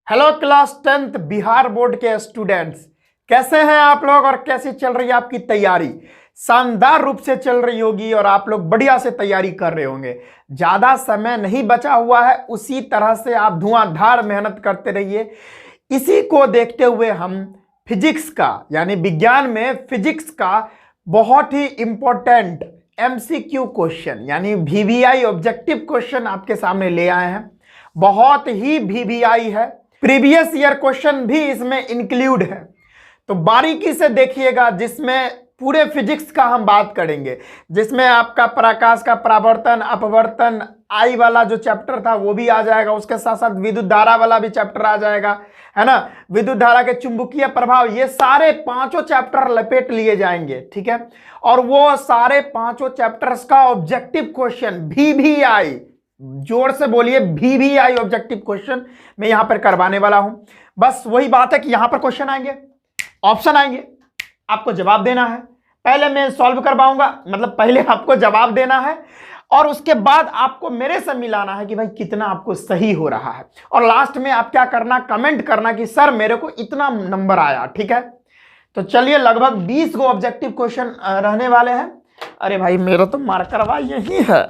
Hello class 10th Bihar board के students, कैसे हैं आप लोग और कैसी चल रही है आपकी तैयारी। शानदार रूप से चल रही होगी और आप लोग बढ़िया से तैयारी कर रहे होंगे। ज्यादा समय नहीं बचा हुआ है, उसी तरह से आप धुआंधार मेहनत करते रहिए। इसी को देखते हुए हम फिजिक्स का यानी विज्ञान में फिजिक्स का बहुत ही इंपॉर्टेंट एमसीक्यू क्वेश्चन यानी वीवीआई ऑब्जेक्टिव क्वेश्चन आपके सामने ले आए हैं। बहुत ही वीवीआई है, प्रीवियस ईयर क्वेश्चन भी इसमें इंक्लूड है, तो बारीकी से देखिएगा, जिसमें पूरे फिजिक्स का हम बात करेंगे, जिसमें आपका प्रकाश का परावर्तन अपवर्तन आई वाला जो चैप्टर था वो भी आ जाएगा, उसके साथ साथ विद्युत धारा वाला भी चैप्टर आ जाएगा, है ना। विद्युत धारा के चुंबकीय प्रभाव, ये सारे पांचों चैप्टर लपेट लिए जाएंगे, ठीक है। और वो सारे पांचों चैप्टर्स का ऑब्जेक्टिव क्वेश्चन वीवीआई, जोर से बोलिए, वीवीआई ऑब्जेक्टिव क्वेश्चन मैं यहां पर करवाने वाला हूं। बस वही बात है कि यहां पर क्वेश्चन आएंगे, ऑप्शन आएंगे, आपको जवाब देना है। पहले मैं सॉल्व करवाऊंगा, मतलब पहले आपको जवाब देना है और उसके बाद आपको मेरे से मिलाना है कि भाई कितना आपको सही हो रहा है। और लास्ट में आप क्या करना, कमेंट करना कि सर मेरे को इतना नंबर आया, ठीक है। तो चलिए, लगभग 20 गो ऑब्जेक्टिव क्वेश्चन रहने वाले हैं। अरे भाई मेरा तो मार्कर भाई यही है,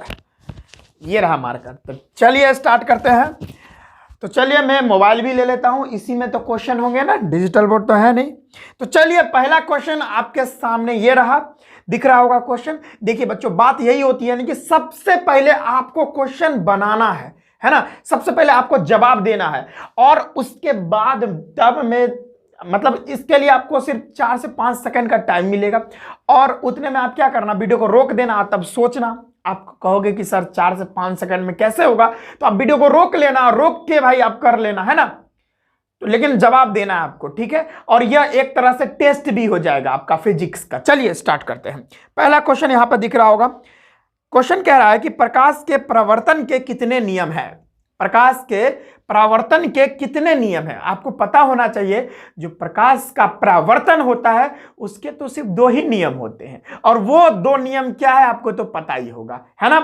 ये रहा मार्कर। तो चलिए स्टार्ट करते हैं। तो चलिए मैं मोबाइल भी ले लेता हूं, इसी में तो क्वेश्चन होंगे ना, डिजिटल बोर्ड तो है नहीं। तो चलिए पहला क्वेश्चन आपके सामने ये रहा, दिख रहा होगा क्वेश्चन। देखिए बच्चों, बात यही होती है ना कि सबसे पहले आपको क्वेश्चन बनाना है ना, सबसे पहले आपको जवाब देना है और उसके बाद तब में, मतलब इसके लिए आपको सिर्फ 4 से 5 सेकंड का टाइम मिलेगा और उतने में आप क्या करना, वीडियो को रोक देना, तब सोचना। आप कहोगे कि सर 4 से 5 सेकंड में कैसे होगा, तो आप वीडियो को रोक लेना, रोक के भाई आप कर लेना, है ना। तो लेकिन जवाब देना है आपको, ठीक है। और यह एक तरह से टेस्ट भी हो जाएगा आपका फिजिक्स का। चलिए स्टार्ट करते हैं। पहला क्वेश्चन यहां पर दिख रहा होगा। क्वेश्चन कह रहा है कि प्रकाश के परावर्तन के कितने नियम हैं। प्रकाश के परावर्तन के कितने नियम हैं, आपको पता होना चाहिए। जो प्रकाश का परावर्तन होता है उसके तो सिर्फ 2 ही नियम होते हैं, और वो 2 नियम क्या है आपको तो पता ही होगा, है ना।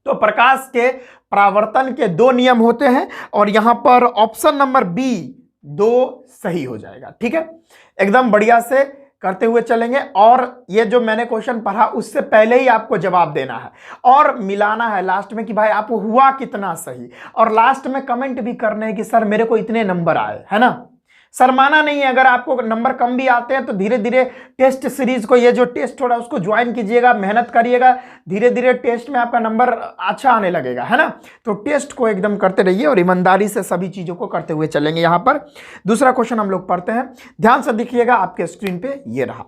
तो प्रकाश के परावर्तन के 2 नियम होते हैं और यहां पर ऑप्शन नंबर बी 2 सही हो जाएगा, ठीक है। एकदम बढ़िया से करते हुए चलेंगे और ये जो मैंने क्वेश्चन पढ़ा उससे पहले ही आपको जवाब देना है और मिलाना है लास्ट में कि भाई आपको हुआ कितना सही। और लास्ट में कमेंट भी करने हैं कि सर मेरे को इतने नंबर आए, है ना। शर्माना नहीं है, अगर आपको नंबर कम भी आते हैं तो धीरे धीरे टेस्ट सीरीज को, ये जो टेस्ट हो रहा है उसको ज्वाइन कीजिएगा, मेहनत करिएगा, धीरे धीरे टेस्ट में आपका नंबर अच्छा आने लगेगा, है ना। तो टेस्ट को एकदम करते रहिए और ईमानदारी से सभी चीज़ों को करते हुए चलेंगे। यहाँ पर दूसरा क्वेश्चन हम लोग पढ़ते हैं, ध्यान से देखिएगा, आपके स्क्रीन पे ये रहा।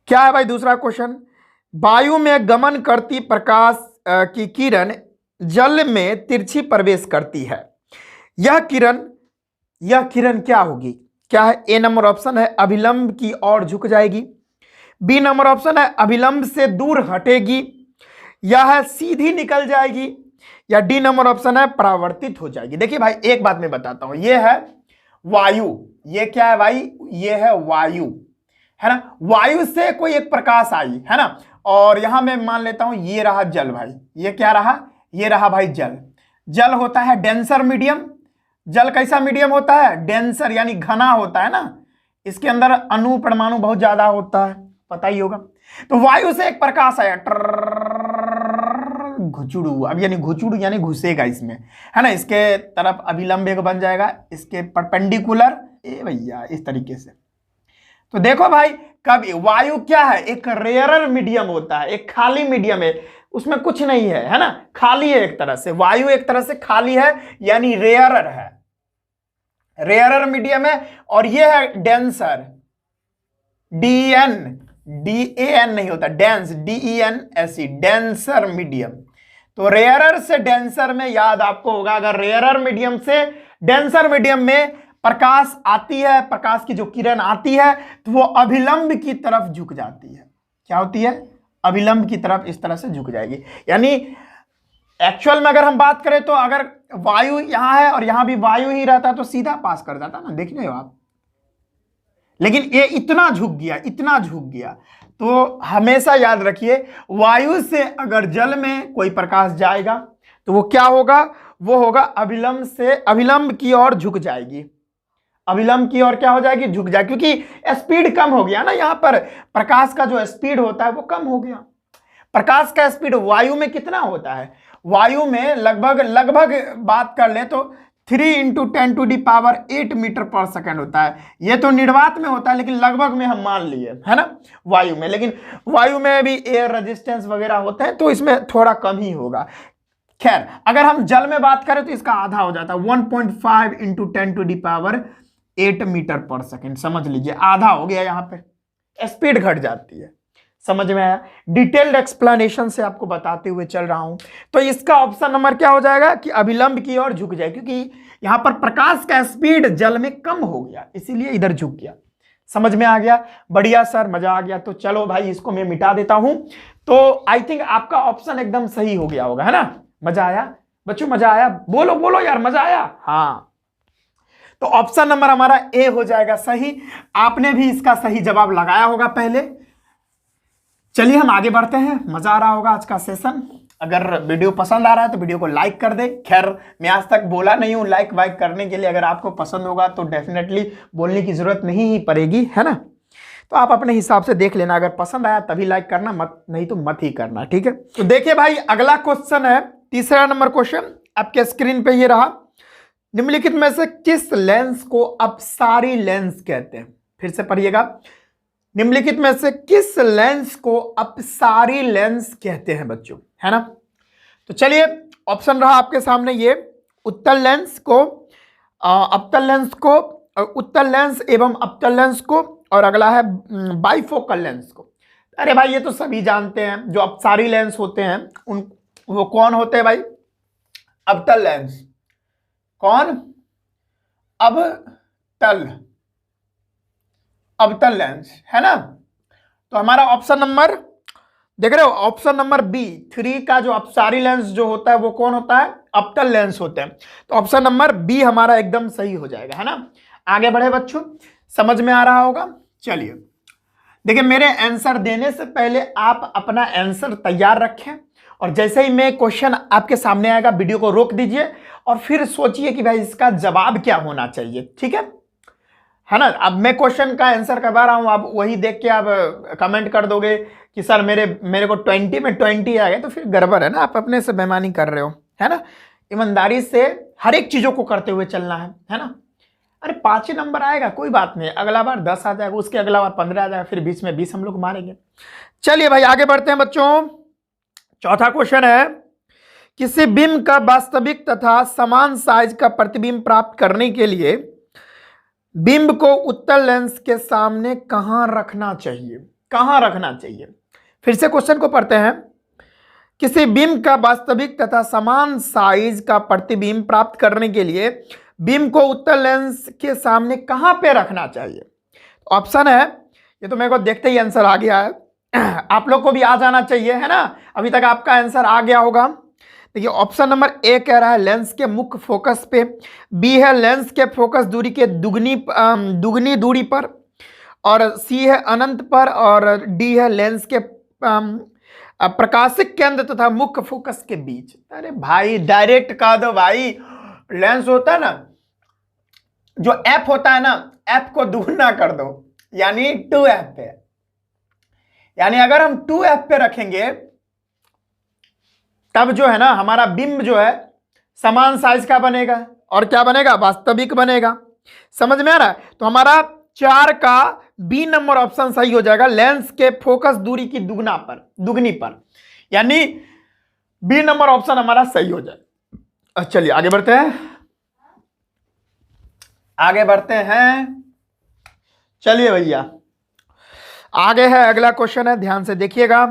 क्या है भाई दूसरा क्वेश्चन। वायु में गमन करती प्रकाश की किरण जल में तिरछी प्रवेश करती है। यह किरण क्या होगी, क्या है। ए नंबर ऑप्शन है अभिलंब की ओर झुक जाएगी, बी नंबर ऑप्शन है अभिलंब से दूर हटेगी, या है सीधी निकल जाएगी, या डी नंबर ऑप्शन है परावर्तित हो जाएगी। देखिए भाई एक बात मैं बताता हूं, ये है वायु, ये क्या है भाई, ये है वायु, है ना। वायु से कोई एक प्रकाश आई, है ना, और यहां मैं मान लेता हूं ये रहा जल भाई, ये क्या रहा, ये रहा भाई जल। जल होता है डेंसर मीडियम। जल कैसा मीडियम होता है, डेंसर यानी घना होता है ना, इसके अंदर अणु परमाणु बहुत ज्यादा होता है, पता ही होगा। तो वायु से एक प्रकाश आया, घुचुड़ू, अब यानी घुचुड़ू यानी घुसेगा इसमें, है ना। इसके तरफ अभिलंब एक बन जाएगा, इसके परपेंडिकुलर, ए भैया इस तरीके से। तो देखो भाई, कभी वायु क्या है, एक रेयरर मीडियम होता है, एक खाली मीडियम है, उसमें कुछ नहीं है ना, खाली है एक तरह से। वायु एक तरह से खाली है यानी रेयरर है, रेयरर मीडियम है। और ये है डेंसर, DEN नहीं होता, डेंस, DENSE, डेंसर मीडियम। तो रेयरर से डेंसर में याद आपको होगा, अगर रेयरर मीडियम से डेंसर मीडियम में प्रकाश आती है, प्रकाश की जो किरण आती है तो वो अभिलंब की तरफ झुक जाती है। क्या होती है, अभिलंब की तरफ इस तरह से झुक जाएगी। यानी एक्चुअल में अगर हम बात करें तो अगर वायु यहां है और यहां भी वायु ही रहता तो सीधा पास कर जाता ना, देख रहे हो आप। लेकिन ये इतना झुक गया, इतना झुक गया। तो हमेशा याद रखिए, वायु से अगर जल में कोई प्रकाश जाएगा तो वो क्या होगा, वो होगा अभिलंब से अभिलंब की ओर झुक जाएगी। अभिलंब की ओर क्या हो जाएगी? झुक जाएगी, क्योंकि स्पीड कम हो गया ना, यहां पर प्रकाश का जो स्पीड होता है वो कम हो गया। प्रकाश का स्पीड वायु में कितना होता है? वायु में लगभग बात कर ले तो 3 × 10⁸ मीटर पर सेकंड होता है। ये तो निर्वात में होता है, लेकिन लगभग में हम मान लिए, है ना, वायु में। लेकिन वायु में भी एयर रेजिस्टेंस वगैरह होते हैं, तो इसमें थोड़ा कम ही होगा। खैर, अगर हम जल में बात करें तो इसका आधा हो जाता है, 1.5 × 10⁸ मीटर पर सेकंड। समझ लीजिए, आधा हो गया, यहां पे स्पीड घट जाती है। समझ में आया? डिटेल्ड एक्सप्लेनेशन से आपको बताते हुए चल रहा हूं। तो इसका ऑप्शन नंबर क्या हो जाएगा कि अभिलंब की ओर झुक जाए, क्योंकि यहां पर प्रकाश का स्पीड जल में कम हो गया, इसीलिए इधर झुक गया। समझ में आ गया? बढ़िया सर, मजा आ गया। तो चलो भाई, इसको मैं मिटा देता हूं। तो आई थिंक आपका ऑप्शन एकदम सही हो गया होगा, है ना? मजा आया बच्चों? मजा आया? बोलो बोलो यार, मजा आया? हाँ, तो ऑप्शन नंबर हमारा ए हो जाएगा सही। आपने भी इसका सही जवाब लगाया होगा पहले। चलिए हम आगे बढ़ते हैं। मजा आ रहा होगा आज का सेशन। अगर वीडियो पसंद आ रहा है तो वीडियो को लाइक कर दे। खैर, मैं आज तक बोला नहीं हूं लाइक वाइक करने के लिए। अगर आपको पसंद होगा तो डेफिनेटली बोलने की जरूरत नहीं ही पड़ेगी, है ना? तो आप अपने हिसाब से देख लेना, अगर पसंद आया तभी लाइक करना, मत नहीं तो मत ही करना, ठीक है? तो देखिए भाई, अगला क्वेश्चन है, तीसरा नंबर क्वेश्चन आपके स्क्रीन पे ये रहा। निम्नलिखित में से किस लेंस को अपसारी लेंस कहते हैं? फिर से पढ़िएगा। निम्नलिखित में से किस लेंस को अपसारी लेंस कहते हैं बच्चों, है ना? तो चलिए, ऑप्शन रहा आपके सामने ये, उत्तल लेंस को, अवतल लेंस को, उत्तल लेंस एवं अवतल लेंस को, और अगला है बाइफोकल लेंस को। अरे भाई, ये तो सभी जानते हैं, जो अपसारी लेंस होते हैं उन वो कौन होते हैं भाई? अवतल लेंस। कौन? अवतल लेंस, है ना? तो हमारा ऑप्शन नंबर देख रहे हो, ऑप्शन नंबर बी 3 का जो अपसारी लेंस जो होता है वो कौन होता है? अवतल लेंस होते हैं। तो ऑप्शन नंबर बी हमारा एकदम सही हो जाएगा, है ना? आगे बढ़े बच्चों, समझ में आ रहा होगा। चलिए देखिए, मेरे आंसर देने से पहले आप अपना आंसर तैयार रखें, और जैसे ही मैं क्वेश्चन आपके सामने आएगा वीडियो को रोक दीजिए और फिर सोचिए कि भाई इसका जवाब क्या होना चाहिए, ठीक है ना? अब मैं क्वेश्चन का आंसर करवा रहा हूं, आप वही देख के आप कमेंट कर दोगे कि सर मेरे को 20 में 20 आ गए, तो फिर गड़बड़ है ना, आप अपने से बेईमानी कर रहे हो, है ना? ईमानदारी से हर एक चीजों को करते हुए चलना है ना? अरे 5 नंबर आएगा, कोई बात नहीं, अगला बार 10 आ जाएगा, उसके अगला बार 15 आ जाएगा, फिर बीच में 20 हम लोग मारेंगे। चलिए भाई, आगे बढ़ते हैं बच्चों। चौथा क्वेश्चन है, किसी बिंब का वास्तविक तथा समान साइज का प्रतिबिंब प्राप्त करने के लिए बिंब को उत्तल लेंस के सामने कहां रखना चाहिए? कहां रखना चाहिए? फिर से क्वेश्चन को पढ़ते हैं। किसी बिंब का वास्तविक तथा समान साइज का प्रतिबिंब प्राप्त करने के लिए बिंब को उत्तल लेंस के सामने कहां पे रखना चाहिए? ऑप्शन है, ये तो मेरे को देखते ही आंसर आ गया है, आप लोग को भी आ जाना चाहिए, है ना? अभी तक आपका आंसर आ गया होगा। देखिए, ऑप्शन नंबर ए कह रहा है लेंस के मुख्य फोकस पे, बी है लेंस के फोकस दूरी के दुगनी दूरी पर, और सी है अनंत पर, और डी है लेंस के प्रकाशिक केंद्र तथा मुख्य फोकस के बीच। अरे भाई, डायरेक्ट कह दो भाई, लेंस होता है ना, जो एफ होता है ना, एफ को दुगना कर दो, यानी 2f पे। यानी अगर हम 2f पे रखेंगे तब जो है ना, हमारा बिंब जो है समान साइज का बनेगा, और क्या बनेगा? वास्तविक बनेगा। समझ में आ रहा है? तो हमारा 4 का बी नंबर ऑप्शन सही हो जाएगा, लेंस के फोकस दूरी की दुगनी पर, यानी बी नंबर ऑप्शन हमारा सही हो जाएगा। चलिए आगे बढ़ते हैं, चलिए भैया, आगे है, अगला क्वेश्चन है, ध्यान से देखिएगा।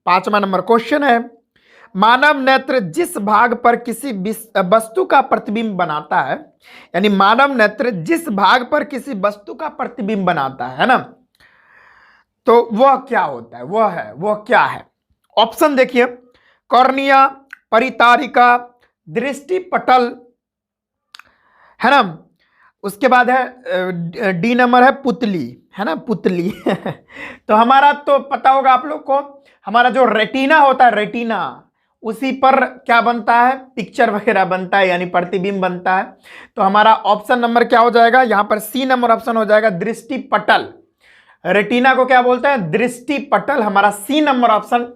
5वां नंबर क्वेश्चन है, मानव नेत्र जिस भाग पर किसी वस्तु का प्रतिबिंब बनाता है, यानी मानव नेत्र जिस भाग पर किसी वस्तु का प्रतिबिंब बनाता है ना, तो वह क्या होता है? वह क्या है? ऑप्शन देखिए, कॉर्निया, परितारिका, दृष्टि पटल, है ना? उसके बाद है डी नंबर है पुतली, है ना? पुतली तो हमारा तो पता होगा आप लोग को, हमारा जो रेटिना होता है, रेटिना उसी पर क्या बनता है, पिक्चर वगैरह बनता है, यानी प्रतिबिंब बनता है। तो हमारा ऑप्शन नंबर क्या हो जाएगा, यहां पर सी नंबर ऑप्शन हो जाएगा, दृष्टि पटल। रेटिना को क्या बोलते हैं, दृष्टि पटल। हमारा सी नंबर ऑप्शन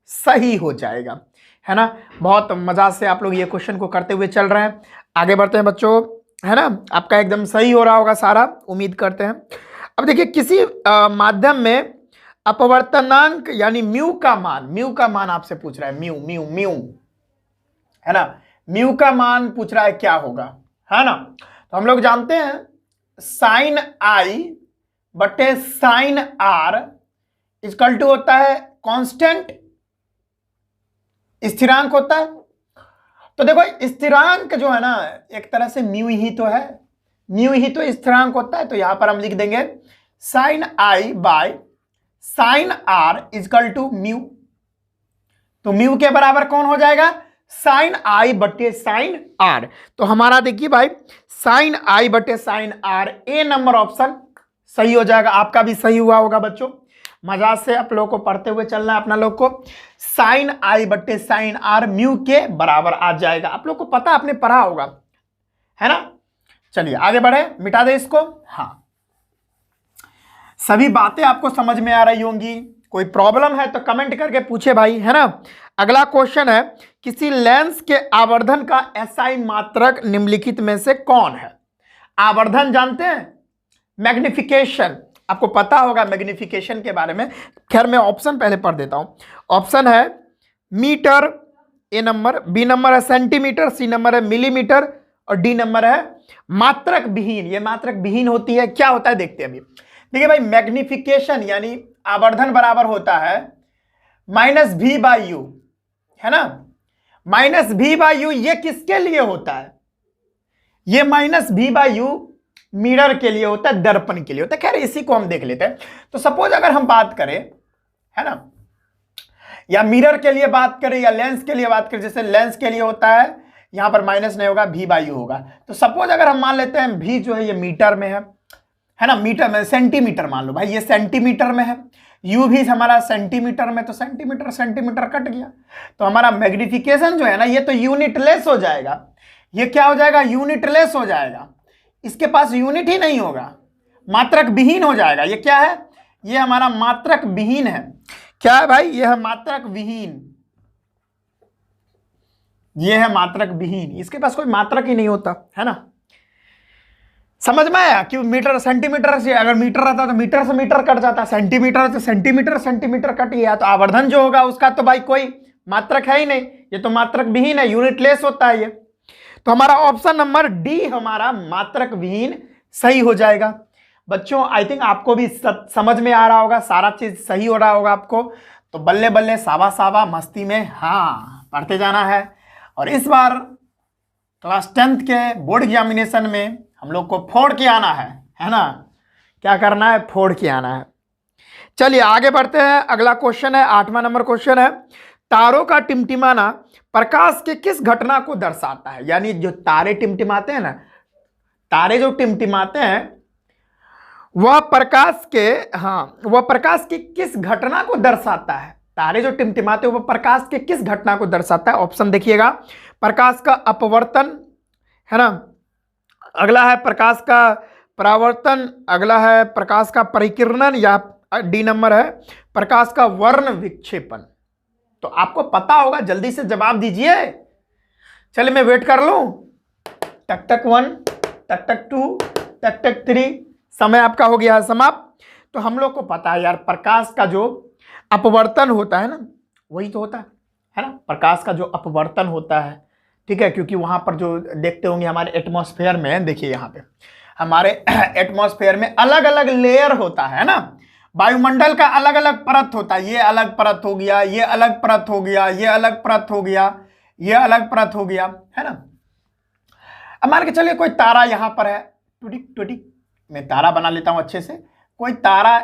सही हो जाएगा, है ना। बहुत मजा से आप लोग ये क्वेश्चन को करते हुए चल रहे हैं। आगे बढ़ते हैं बच्चों, है ना। आपका एकदम सही हो रहा होगा सारा, उम्मीद करते हैं। अब देखिए, किसी माध्यम में अपवर्तनांक यानी म्यू का मान आपसे पूछ रहा है, म्यू म्यू म्यू, है ना। म्यू का मान पूछ रहा है, क्या होगा, है ना। तो हम लोग जानते हैं साइन आई बटे साइन आर इक्वल टू होता है कांस्टेंट, स्थिरांक होता है। तो देखो स्थिरांक जो है ना, एक तरह से म्यू ही तो है, म्यू ही तो स्थिरांक होता है। तो यहां पर हम लिख देंगे sine i by sine r equal to mu. तो म्यू के बराबर कौन हो जाएगा, साइन आई बटे साइन आर। तो हमारा देखिए भाई, साइन आई बटे sine r, A number option सही हो जाएगा। आपका भी सही हुआ होगा बच्चों। मजा से आप लोगों को पढ़ते हुए चलना है अपना लोग को। साइन आई बटे साइन आर म्यू के बराबर आ जाएगा। आप लोग को पता, आपने पढ़ा होगा, है ना। चलिए आगे बढ़े, मिटा दे इसको। हाँ, सभी बातें आपको समझ में आ रही होंगी। कोई प्रॉब्लम है तो कमेंट करके पूछे भाई, है ना। अगला क्वेश्चन है, किसी लेंस के आवर्धन का एसआई मात्रक निम्नलिखित में से कौन है। आवर्धन जानते हैं, मैग्निफिकेशन, आपको पता होगा मैग्निफिकेशन के बारे में। खैर मैं ऑप्शन पहले पढ़ देता हूं। ऑप्शन है मीटर, ए नंबर, बी नंबर है सेंटीमीटर, सी नंबर है मिलीमीटर और डी नंबर है मात्रक विहीन। ये मात्रक विहीन होती है, क्या होता है देखते हैं अभी। देखिए भाई, मैग्निफिकेशन यानी आवर्धन बराबर होता है माइनस भी बाई यू, है ना। माइनस भी बाई यू ये किसके लिए होता है, ये माइनस भी बाई यू मिरर के लिए होता है, दर्पण के लिए होता है। खैर इसी को हम देख लेते हैं। तो सपोज अगर हम बात करें, है ना, या मिरर के लिए बात करें या लेंस के लिए बात करें, जैसे लेंस के लिए होता है, यहां पर माइनस नहीं होगा, भी बाई यू होगा। तो सपोज अगर हम मान लेते हैं भी जो है ये मीटर में है ना, मीटर में, सेंटीमीटर मान लो भाई, ये सेंटीमीटर में है, यू भी हमारा सेंटीमीटर में, तो सेंटीमीटर सेंटीमीटर कट गया। तो हमारा मैग्निफिकेशन जो है ना, ये तो यूनिट लेस हो जाएगा। ये क्या हो जाएगा, यूनिट लेस हो जाएगा। इसके पास यूनिट ही नहीं होगा, मात्रक विहीन हो जाएगा। ये क्या है, ये हमारा मात्रक विहीन है। क्या है भाई, ये है मात्रक विहीन, ये है मात्रक विहीन। इसके पास कोई मात्रक ही नहीं होता, है ना। समझ में आया, क्यों मीटर सेंटीमीटर से, अगर मीटर रहता तो मीटर से मीटर कट जाता, सेंटीमीटर से सेंटीमीटर सेंटीमीटर कट गया। तो आवर्धन जो होगा उसका तो भाई कोई मात्रक है ही नहीं, ये तो मात्रक विहीन है, यूनिट लेस होता है ये। तो हमारा ऑप्शन नंबर डी हमारा मात्रक विहीन सही हो जाएगा। बच्चों आई थिंक आपको भी समझ में आ रहा होगा, सारा चीज सही हो रहा होगा आपको। तो बल्ले बल्ले सावा सावा मस्ती में हाँ पढ़ते जाना है। और इस बार क्लास 10th के बोर्ड एग्जामिनेशन में हम लोग को फोड़ के आना है ना। क्या करना है, फोड़ के आना है। चलिए आगे बढ़ते हैं। अगला क्वेश्चन है, 8वां नंबर क्वेश्चन है, तारों का टिमटिमाना प्रकाश के किस घटना को दर्शाता है। यानी जो तारे टिमटिमाते हैं ना, तारे जो टिमटिमाते हैं वह प्रकाश के किस घटना को दर्शाता है। तारे जो टिमटिमाते हैं वह प्रकाश के किस घटना को दर्शाता है। ऑप्शन देखिएगा, प्रकाश का अपवर्तन, है ना, अगला है प्रकाश का परावर्तन, अगला है प्रकाश का परिकिरणन, या डी नंबर है प्रकाश का वर्ण विक्षेपण। तो आपको पता होगा, जल्दी से जवाब दीजिए। चलिए मैं वेट कर लूं। टक टक 1, टक टक 2, टक टक 3, समय आपका हो गया है समाप्त। तो हम लोग को पता है यार, प्रकाश का जो अपवर्तन होता है ना, वही तो होता है ना, प्रकाश का जो अपवर्तन होता है, ठीक है। क्योंकि वहां पर जो देखते होंगे हमारे एटमॉस्फेयर में, देखिए यहाँ पे हमारे एटमॉस्फेयर में अलग अलग लेयर होता है ना, वायुमंडल का अलग अलग परत होता है। ये अलग परत हो गया, ये अलग परत हो गया, ये अलग परत हो गया, ये अलग परत हो गया, है ना। अब मान के चलिए कोई तारा यहाँ पर है, टुटिक टुटिक, मैं तारा बना लेता हूं अच्छे से। कोई तारा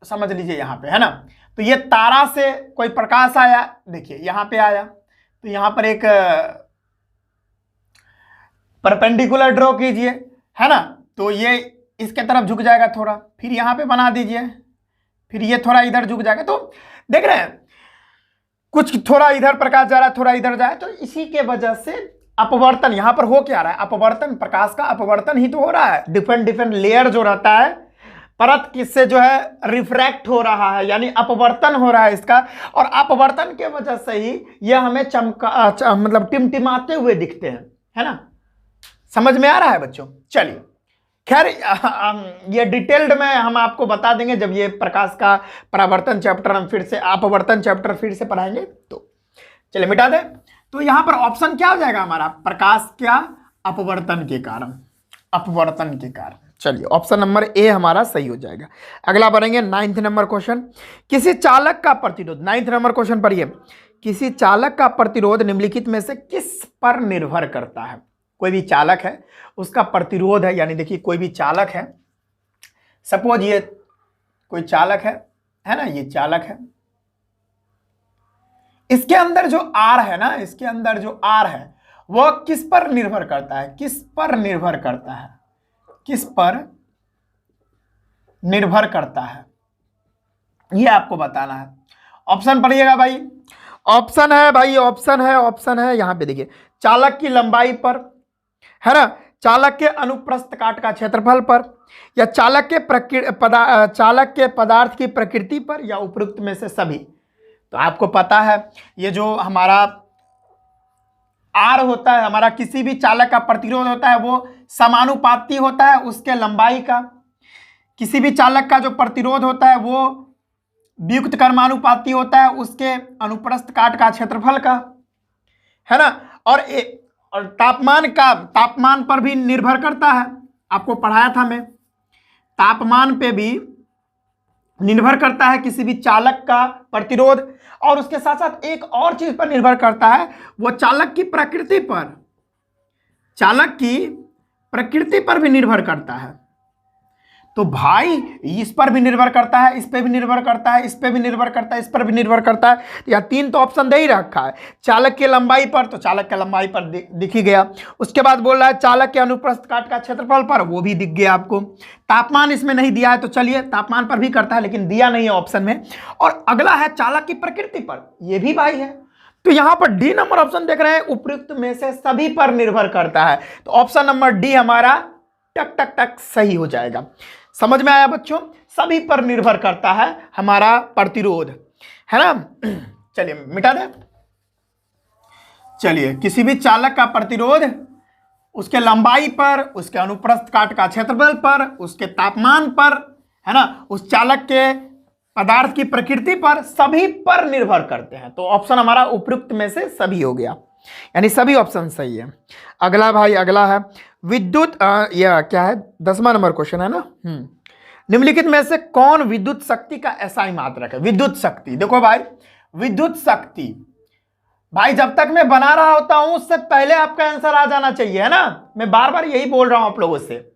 समझ लीजिए यहाँ पे, है ना। तो ये तारा से कोई प्रकाश आया, देखिए यहाँ पे आया, तो यहाँ पर एक परपेंडिकुलर ड्रॉ कीजिए, है ना। तो ये इसके तरफ झुक जाएगा थोड़ा, फिर यहाँ पे बना दीजिए, फिर ये थोड़ा इधर झुक जाएगा। तो देख रहे हैं कुछ थोड़ा इधर प्रकाश जा रहा है, थोड़ा इधर जाए, तो इसी के वजह से अपवर्तन यहां पर हो क्या रहा है, अपवर्तन, प्रकाश का अपवर्तन ही तो हो रहा है। डिफरेंट डिफरेंट लेयर जो रहता है परत किससे जो है रिफ्रैक्ट हो रहा है, यानी अपवर्तन हो रहा है इसका, और अपवर्तन के वजह से ही यह हमें मतलब टिमटिमाते हुए दिखते हैं, है ना। समझ में आ रहा है बच्चों। चलिए खैर ये डिटेल्ड में हम आपको बता देंगे जब ये प्रकाश का परावर्तन चैप्टर हम फिर से, अपवर्तन चैप्टर फिर से पढ़ाएंगे। तो चलिए मिटा दें। तो यहां पर ऑप्शन क्या हो जाएगा हमारा, प्रकाश क्या, अपवर्तन के कारण, अपवर्तन के कारण। चलिए ऑप्शन नंबर ए हमारा सही हो जाएगा। अगला बढ़ेंगे 9th नंबर क्वेश्चन। किसी चालक का प्रतिरोध, 9th नंबर क्वेश्चन पढ़िए। किसी चालक का प्रतिरोध निम्नलिखित में से किस पर निर्भर करता है। कोई भी चालक है उसका प्रतिरोध है, यानी देखिए कोई भी चालक है, सपोज ये कोई चालक है ना, ये चालक है, इसके अंदर जो आर है ना, इसके अंदर जो आर है वह किस पर निर्भर करता है, किस पर निर्भर करता है, किस पर निर्भर करता है, यह आपको बताना है। ऑप्शन पढ़िएगा भाई, ऑप्शन है भाई, ऑप्शन है यहां पे देखिए, चालक की लंबाई पर, है ना, चालक के अनुप्रस्थ काट का क्षेत्रफल पर, या चालक के पदार्थ की प्रकृति पर, या उपरोक्त में से सभी। तो आपको पता है ये जो हमारा आर होता है, हमारा किसी भी चालक का प्रतिरोध होता है वो समानुपाती होता है उसके लंबाई का। किसी भी चालक का जो प्रतिरोध होता है वो व्युक्त कर्मानुपाती होता है उसके अनुप्रस्थ काट का क्षेत्रफल का, है ना। और तापमान पर भी निर्भर करता है, आपको पढ़ाया था मैं, तापमान पे भी निर्भर करता है किसी भी चालक का प्रतिरोध, और उसके साथ साथ एक और चीज पर निर्भर करता है, वो चालक की प्रकृति पर, चालक की प्रकृति पर भी निर्भर करता है। तो भाई इस पर भी निर्भर करता है, इस पे भी निर्भर करता है, इस पे भी निर्भर करता है, इस पर भी निर्भर करता है। या 3 तो ऑप्शन दे ही रखा है। चालक की लंबाई पर, तो चालक की लंबाई पर दिख ही गया। उसके बाद बोल रहा है चालक के अनुप्रस्थ काट का क्षेत्रफल पर, वो भी दिख गया आपको। तापमान इसमें नहीं दिया है, तो चलिए तापमान पर भी करता है लेकिन दिया नहीं है ऑप्शन में। और अगला है चालक की प्रकृति पर, यह भी भाई है। तो यहां पर डी नंबर ऑप्शन देख रहे हैं, उपयुक्त में से सभी पर निर्भर करता है। तो ऑप्शन नंबर डी हमारा टक टक टक सही हो जाएगा। समझ में आया बच्चों, सभी पर निर्भर करता है हमारा प्रतिरोध, है ना। चलिए मिटा दें। चलिए किसी भी चालक का प्रतिरोध उसके लंबाई पर, उसके अनुप्रस्थ काट का क्षेत्रफल पर, उसके तापमान पर, है ना, उस चालक के पदार्थ की प्रकृति पर, सभी पर निर्भर करते हैं। तो ऑप्शन हमारा उपयुक्त में से सभी हो गया, यानी सभी ऑप्शन सही है। अगला भाई, अगला है विद्युत, यह क्या है, 10वां नंबर क्वेश्चन है ना। निम्नलिखित में से कौन विद्युत शक्ति का एसआई मात्रक है। विद्युत शक्ति, देखो भाई, विद्युत शक्ति भाई जब तक मैं बना रहा होता हूं उससे पहले आपका आंसर आ जाना चाहिए, है ना। मैं बार बार यही बोल रहा हूं आप लोगों से,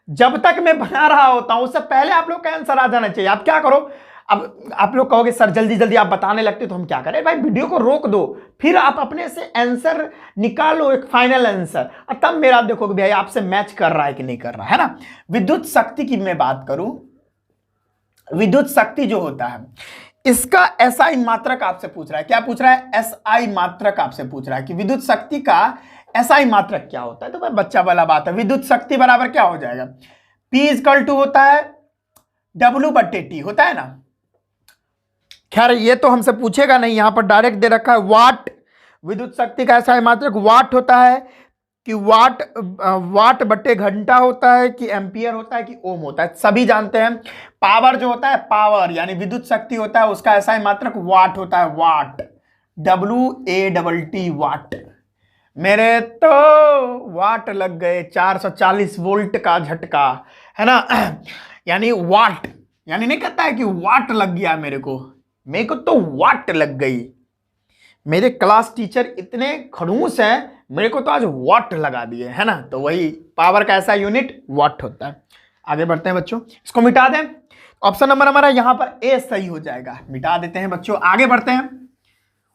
जब तक मैं बना रहा होता हूं उससे पहले आप लोग का आंसर आ जाना चाहिए। आप क्या करो, अब आप लोग कहोगे सर जल्दी जल्दी आप बताने लगते तो हम क्या करें। भाई वीडियो को रोक दो, फिर आप अपने से आंसर निकालो, एक फाइनल आंसर, और तब मेरा देखोगे भाई आपसे मैच कर रहा है कि नहीं कर रहा है ना। विद्युत शक्ति की मैं बात करूं, विद्युत शक्ति जो होता है इसका एसआई मात्रक आपसे पूछ रहा है। क्या पूछ रहा है, एसआई मात्रक आपसे पूछ रहा है कि विद्युत शक्ति का एसआई मात्रक क्या होता है। तो भाई बच्चा वाला बात है, विद्युत शक्ति बराबर क्या हो जाएगा, P होता है W/T होता है ना। खैर ये तो हमसे पूछेगा नहीं, यहां पर डायरेक्ट दे रखा है वाट। विद्युत शक्ति का एसआई मात्रक वाट होता है कि वाट बटे घंटा होता है कि एम्पियर होता है कि ओम होता है, सभी जानते हैं। पावर जो होता है, पावर यानी विद्युत शक्ति होता है, उसका एसआई मात्रक वाट होता है, वाट, WATT वाट। मेरे तो वाट लग गए, 440 वोल्ट का झटका, है ना। यानी वाट, यानी नहीं कहता है कि वाट लग गया मेरे को तो वाट लग गई। मेरे क्लास टीचर इतने खड़ूस हैं, मेरे को तो आज वाट लगा दिए, है ना। तो वही पावर का ऐसा यूनिट वाट होता है। आगे बढ़ते हैं बच्चों, इसको मिटा दें। ऑप्शन नंबर हमारा यहां पर ए सही हो जाएगा, मिटा देते हैं बच्चों। आगे बढ़ते हैं,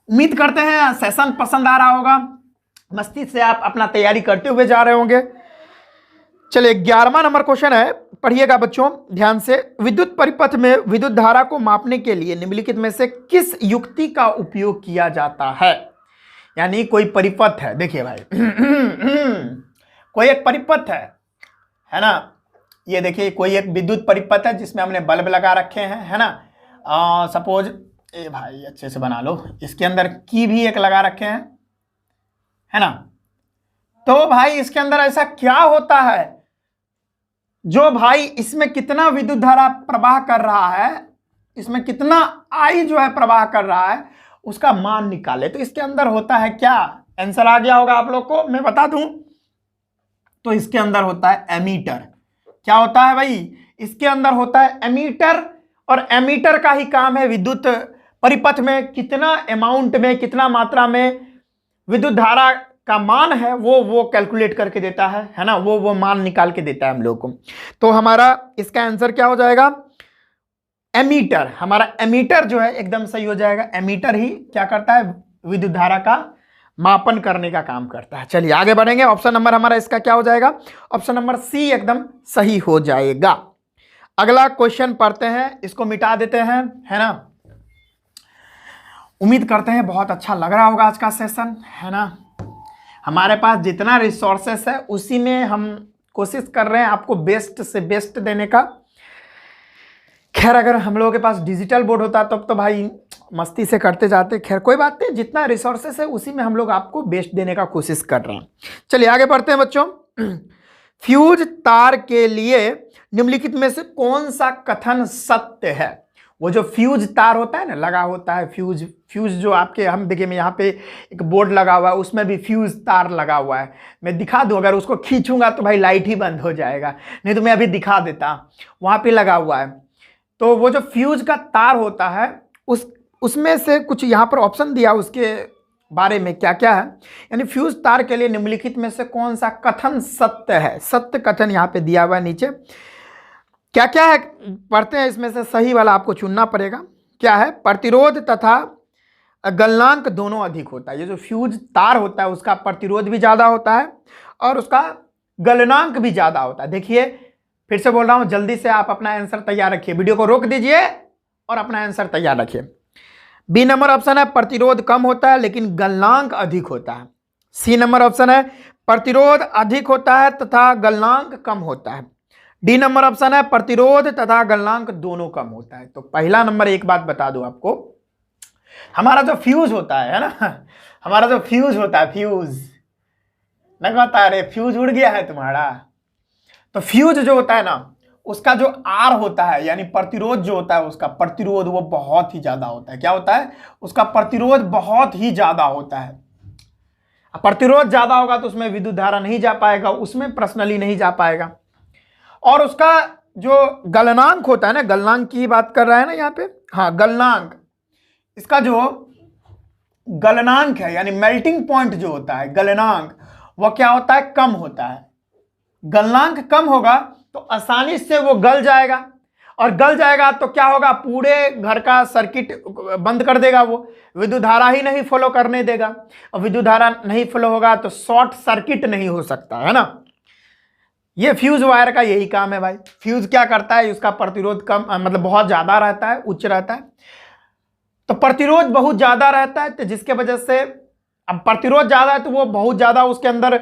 उम्मीद करते हैं सेशन पसंद आ रहा होगा, मस्ती से आप अपना तैयारी करते हुए जा रहे होंगे। चलिए 11वां नंबर क्वेश्चन है, पढ़िएगा बच्चों ध्यान से। विद्युत परिपथ में विद्युत धारा को मापने के लिए निम्नलिखित में से किस युक्ति का उपयोग किया जाता है। यानी कोई परिपथ है, देखिए भाई कोई एक परिपथ है ना, ये देखिए कोई एक विद्युत परिपथ है जिसमें हमने बल्ब लगा रखे हैं, है ना। सपोज ए भाई अच्छे से बना लो, इसके अंदर की भी एक लगा रखे हैं, है ना। तो भाई इसके अंदर ऐसा क्या होता है जो भाई इसमें कितना विद्युत धारा प्रवाह कर रहा है, इसमें कितना आई जो है प्रवाह कर रहा है, उसका मान निकाले। तो इसके अंदर होता है क्या, आंसर आ गया होगा आप लोग को, मैं बता दूं तो इसके अंदर होता है एमीटर। क्या होता है भाई, इसके अंदर होता है एमीटर, और एमीटर का ही काम है विद्युत परिपथ में कितना अमाउंट में, कितना मात्रा में विद्युत धारा का मान है वो कैलकुलेट करके देता है ना, वो मान निकाल के देता है हम लोग को। तो हमारा इसका आंसर क्या हो जाएगा, एमीटर। हमारा एमीटर जो है एकदम सही हो जाएगा। एमीटर ही क्या करता है, विद्युत धारा का मापन करने का काम करता है। चलिए आगे बढ़ेंगे। ऑप्शन नंबर हमारा इसका क्या हो जाएगा, ऑप्शन नंबर सी एकदम सही हो जाएगा। अगला क्वेश्चन पढ़ते हैं, इसको मिटा देते हैं, है ना। उम्मीद करते हैं बहुत अच्छा लग रहा होगा आज का सेशन, है ना। हमारे पास जितना रिसोर्सेस है उसी में हम कोशिश कर रहे हैं आपको बेस्ट से बेस्ट देने का। खैर अगर हम लोगों के पास डिजिटल बोर्ड होता तब तो भाई मस्ती से करते जाते, खैर कोई बात नहीं, जितना रिसोर्सेस है उसी में हम लोग आपको बेस्ट देने का कोशिश कर रहे हैं। चलिए आगे बढ़ते हैं बच्चों। फ्यूज तार के लिए निम्नलिखित में से कौन सा कथन सत्य है। वो जो फ्यूज तार होता है ना, लगा होता है फ्यूज जो आपके, हम देखिए मैं यहाँ पे एक बोर्ड लगा हुआ है, उसमें भी फ्यूज तार लगा हुआ है। मैं दिखा दूँ, अगर उसको खींचूंगा तो भाई लाइट ही बंद हो जाएगा, नहीं तो मैं अभी दिखा देता, वहाँ पे लगा हुआ है। तो वो जो फ्यूज का तार होता है उसमें से कुछ यहाँ पर ऑप्शन दिया उसके बारे में क्या क्या है। यानी फ्यूज तार के लिए निम्नलिखित में से कौन सा कथन सत्य है, सत्य कथन यहाँ पे दिया हुआ है नीचे। क्या क्या है पढ़ते हैं, इसमें से सही वाला आपको चुनना पड़ेगा। क्या है, प्रतिरोध तथा गलनांक दोनों अधिक होता है। ये जो फ्यूज तार होता है उसका प्रतिरोध भी ज़्यादा होता है और उसका गलनांक भी ज़्यादा होता है। देखिए फिर से बोल रहा हूँ, जल्दी से आप अपना आंसर तैयार रखिए, वीडियो को रोक दीजिए और अपना आंसर तैयार रखिए। बी नंबर ऑप्शन है प्रतिरोध कम होता है लेकिन गलनांक अधिक होता है। सी नंबर ऑप्शन है प्रतिरोध अधिक होता है तथा गलनांक कम होता है। डी नंबर ऑप्शन है प्रतिरोध तथा गलनांक दोनों कम होता है। तो पहला नंबर, एक बात बता दूं आपको, हमारा जो फ्यूज होता है ना, हमारा जो फ्यूज होता है, फ्यूज नहीं बता रहे, फ्यूज उड़ गया है तुम्हारा। तो फ्यूज जो होता है ना, उसका जो आर होता है यानी प्रतिरोध जो होता है, उसका प्रतिरोध वो बहुत ही ज्यादा होता है। क्या होता है, उसका प्रतिरोध बहुत ही ज्यादा होता है। प्रतिरोध ज्यादा होगा तो उसमें विद्युत धारा नहीं जा पाएगा, उसमें पर्सनली नहीं जा पाएगा। और उसका जो गलनांक होता है ना, गलनांक की बात कर रहा है ना यहाँ पे, हाँ गलनांक, इसका जो गलनांक है यानी मेल्टिंग पॉइंट जो होता है गलनांक, वह क्या होता है, कम होता है। गलनांक कम होगा तो आसानी से वो गल जाएगा, और गल जाएगा तो क्या होगा, पूरे घर का सर्किट बंद कर देगा, वो विद्युत धारा ही नहीं फॉलो करने देगा। और विद्युत धारा नहीं फॉलो होगा तो शॉर्ट सर्किट नहीं हो सकता, है ना। ये फ्यूज वायर का यही काम है भाई। फ्यूज क्या करता है, उसका प्रतिरोध कम मतलब बहुत ज्यादा रहता है, उच्च रहता है। तो प्रतिरोध बहुत ज्यादा रहता है, तो जिसके वजह से अब प्रतिरोध ज्यादा है तो वो बहुत ज्यादा उसके अंदर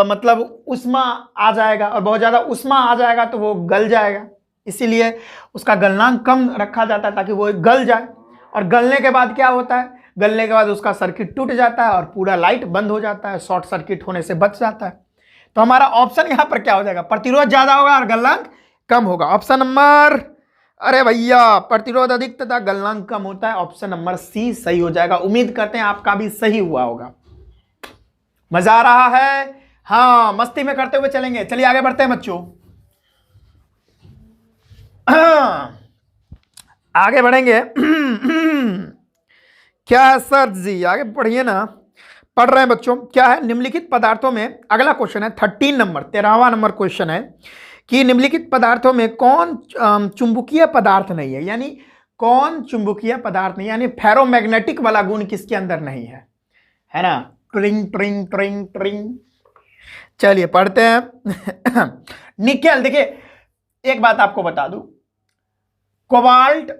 मतलब उष्मा आ जाएगा, और बहुत ज्यादा उष्मा आ जाएगा तो वो गल जाएगा। इसीलिए उसका गलनांक कम रखा जाता है ताकि वो गल जाए। और गलने के बाद क्या होता है, गलने के बाद उसका सर्किट टूट जाता है और पूरा लाइट बंद हो जाता है, शॉर्ट सर्किट होने से बच जाता है। तो हमारा ऑप्शन यहां पर क्या हो जाएगा, प्रतिरोध ज्यादा होगा और गलनांक कम होगा। ऑप्शन नंबर, अरे भैया प्रतिरोध अधिक तथा गलनांक कम होता है, ऑप्शन नंबर सी सही हो जाएगा। उम्मीद करते हैं आपका भी सही हुआ होगा। मजा आ रहा है, हाँ मस्ती में करते हुए चलेंगे। चलिए आगे बढ़ते हैं बच्चों, आगे बढ़ेंगे। क्या है सर जी, आगे पढ़िए ना, पढ़ रहे हैं बच्चों। क्या है, निम्नलिखित पदार्थों में, अगला क्वेश्चन है 13 नंबर, 13वां नंबर क्वेश्चन है कि निम्नलिखित पदार्थों में कौन चुंबकीय पदार्थ नहीं है। यानी कौन चुंबकीय पदार्थ नहीं, यानी फेरोमैग्नेटिक वाला गुण किसके अंदर नहीं है, है ना। ट्रिंग ट्रिंग ट्रिंग ट्रिंग। चलिए पढ़ते हैं। निकेल, देखिए एक बात आपको बता दूं, कोबाल्ट,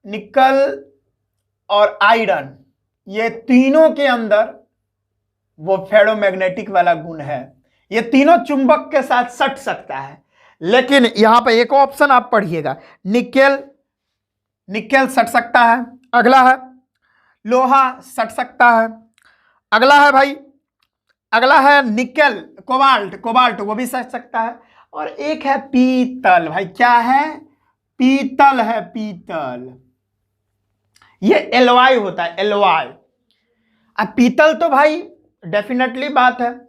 निकल और आयरन, ये तीनों के अंदर वो फेरोमैग्नेटिक वाला गुण है। ये तीनों चुंबक के साथ सट सकता है। लेकिन यहां पर एक ऑप्शन आप पढ़िएगा, निकेल, निकेल सट सकता है। अगला है लोहा सट सकता है। अगला है भाई, अगला है निकेल, कोबाल्ट, कोबाल्ट वो भी सट सकता है। और एक है पीतल। भाई क्या है? पीतल है, पीतल। ये एलॉय होता है, एलॉय। अब पीतल तो भाई डेफिनेटली बात है,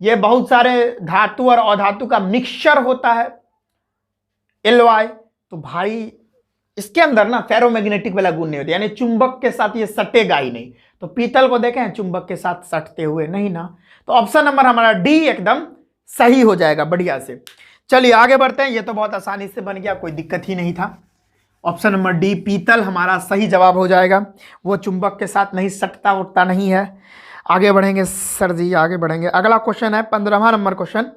ये बहुत सारे धातु और अधातु का मिक्सचर होता है एलॉय। तो भाई इसके अंदर ना फेरोमैग्नेटिक वाला गुण नहीं होता, यानी चुंबक के साथ ये सटेगा ही नहीं। तो पीतल को देखें चुंबक के साथ सटते हुए, नहीं ना। तो ऑप्शन नंबर हमारा डी एकदम सही हो जाएगा, बढ़िया से। चलिए आगे बढ़ते हैं, ये तो बहुत आसानी से बन गया, कोई दिक्कत ही नहीं था। ऑप्शन नंबर डी पीतल हमारा सही जवाब हो जाएगा, वो चुंबक के साथ नहीं सटता उठता नहीं है। आगे बढ़ेंगे सर जी, आगे बढ़ेंगे। अगला क्वेश्चन है 15वां नंबर क्वेश्चन,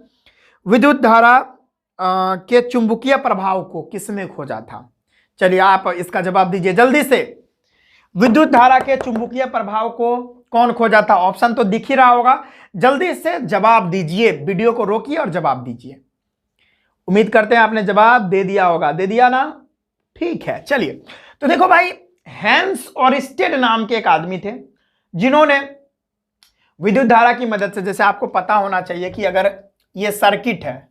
विद्युत धारा के चुंबकीय प्रभाव को किसने खोजा था? चलिए आप इसका जवाब दीजिए जल्दी से। विद्युत धारा के चुंबकीय प्रभाव को कौन खोजा था? ऑप्शन तो दिख ही रहा होगा, जल्दी से जवाब दीजिए, वीडियो को रोकिए और जवाब दीजिए। उम्मीद करते हैं आपने जवाब दे दिया होगा, दे दिया ना? ठीक है, चलिए। तो देखो भाई, हैंस ऑरिस्टेड नाम के एक आदमी थे जिन्होंने विद्युत धारा की मदद से, जैसे आपको पता होना चाहिए कि अगर ये सर्किट है,